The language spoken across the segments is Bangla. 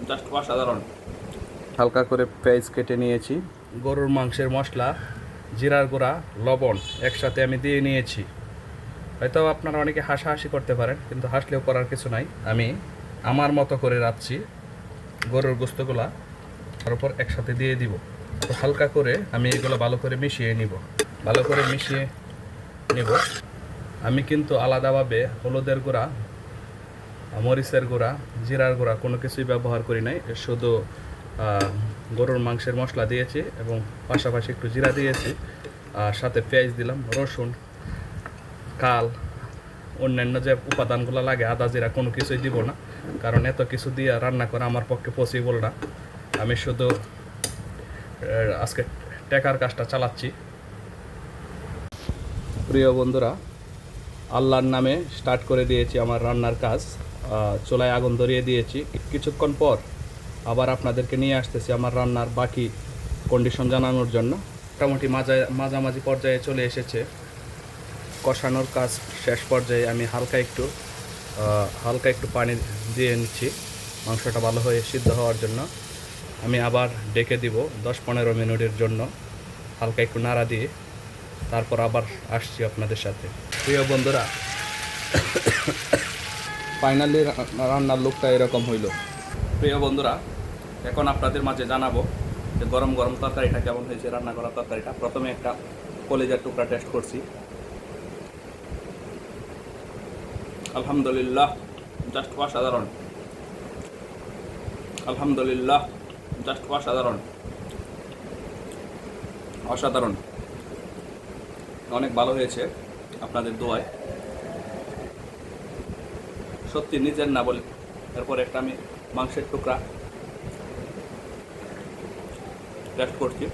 জাস্ট অসাধারণ। হালকা করে পেঁয়াজ কেটে নিয়েছি, গরুর মাংসের মশলা, জিরার গুঁড়া, লবণ একসাথে আমি দিয়ে নিয়েছি। হয়তো আপনারা অনেকে হাসাহাসি করতে পারেন, কিন্তু হাসলেও করার কিছু নাই। আমি আমার মতো করে রাখছি। গরুর গোস্তগুলা তার উপর একসাথে দিয়ে দিব। তো হালকা করে আমি এগুলো ভালো করে মিশিয়ে নিব। ভালো করে মিশিয়ে নেব। আমি কিন্তু আলাদাভাবে হলুদের গুঁড়া, মরিচের গুঁড়া, জিরার গুঁড়া কোনো কিছুই ব্যবহার করি নাই। শুধু গরুর মাংসের মশলা দিয়েছি এবং পাশাপাশি একটু জিরা দিয়েছি, আর সাথে পেঁয়াজ দিলাম, রসুন, কাল, অন্যান্য যে উপাদানগুলো লাগে, আদা জিরা কোনো কিছুই দিব না, কারণ এত কিছু দিয়ে রান্না করা আমার পক্ষে পসিবল না। আমি শুধু আজকে টেকার কাজটা চালাচ্ছি। প্রিয় বন্ধুরা, আল্লাহর নামে স্টার্ট করে দিয়েছি আমার রান্নার কাজ। চুলায় আগুন ধরিয়ে দিয়েছি। কিছুক্ষণ পর আবার আপনাদেরকে নিয়ে আসতেছি আমার রান্নার বাকি কন্ডিশন জানানোর জন্য। মোটামুটি মাঝামাঝি পর্যায়ে চলে এসেছে। কষানোর কাজ শেষ পর্যায়ে আমি হালকা একটু পানি দিয়ে নিচ্ছি মাংসটা ভালো হয়ে সিদ্ধ হওয়ার জন্য। আমি আবার ডেকে দিব 10-15 মিনিটের জন্য, হালকা একটু নাড়া দিয়ে। তারপর আবার আসছি আপনাদের সাথে। প্রিয় বন্ধুরা, ফাইনালি রান্নার লুকটা এরকম হইল। প্রিয় বন্ধুরা, এখন আপনাদের মাঝে জানাবো যে গরম গরম তরকারিটা কেমন হয়েছে। রান্না করা তরকারিটা প্রথমে একটা কলিজার টুকরা টেস্ট করছি। আলহামদুলিল্লাহ, জাস্ট অসাধারণ। আলহামদুলিল্লাহ, জাস্ট অসাধারণ। অসাধারণ, অনেক ভালো হয়েছে আপনাদের দোয়ায়। সত্যি নিজের না বলে। এরপর একটা আমি মাংসের টুকরা টেস্ট করছি,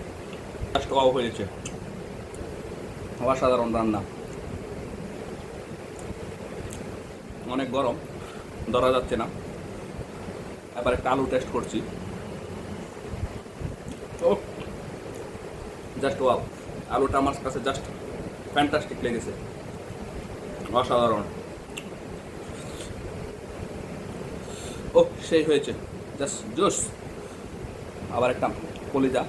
জাস্ট ওয়াও হয়েছে। অসাধারণ রান্না। অনেক গরম, ধরা যাচ্ছে না। এবার একটা আলু টেস্ট করছি। ও জাস্ট ওয়াও, আলুটা আমার কাছে জাস্ট ফ্যান্টাস্টিক লেগেছে। অসাধারণ। ও সেই হয়েছে, জাস্ট জোস। আবার একটা কলিজা,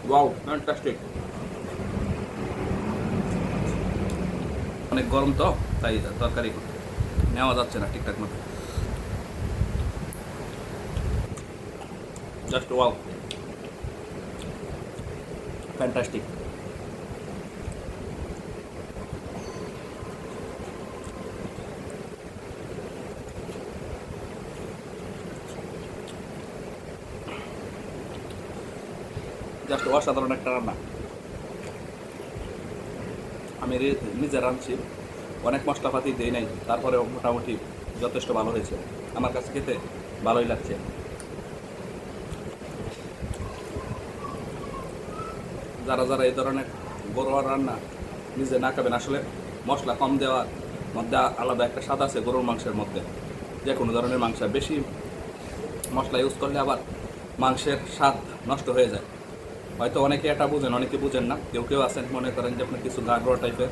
ওয়াও ফ্যান্টাস্টিক। অনেক গরম তো, তাই তরকারি নেওয়া যাচ্ছে না ঠিকঠাক মতো। Just wow, fantastic. জাস্ট অসাধারণ একটা রান্না। আমি নিজে রাঁধছি, অনেক মশলাপাতি দিই নাই, তারপরেও মোটামুটি যথেষ্ট ভালো হয়েছে। আমার কাছে খেতে ভালোই লাগছে। যারা যারা এই ধরনের ঘরোয়া রান্না নিজে না খাবেন, আসলে মশলা কম দেওয়ার মধ্যে আলাদা একটা স্বাদ আছে গরুর মাংসের মধ্যে। যে কোনো ধরনের মাংস বেশি মশলা ইউজ করলে আবার মাংসের স্বাদ নষ্ট হয়ে যায়। হয়তো অনেকে এটা বুঝেন, অনেকে বুঝেন না। কেউ কেউ আছেন মনে করেন যে আপনি কিছু গাঢ় টাইপের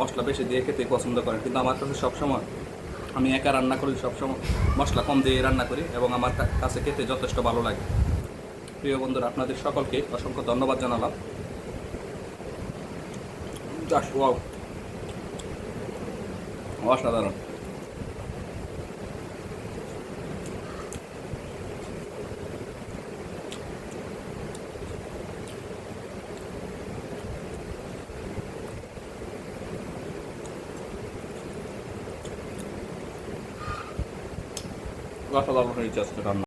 মশলা বেশি দিয়ে খেতে পছন্দ করেন, কিন্তু আমার কাছে সবসময়, আমি একা রান্না করি সবসময় মশলা কম দিয়ে রান্না করি এবং আমার কাছে খেতে যথেষ্ট ভালো লাগে। প্রিয় বন্ধুরা, আপনাদের সকলকে অসংখ্য ধন্যবাদ জানালাম। জাস্ট ওয়াও, অসাধারণ। অসাধারণ হয়েছে আজকে রান্না।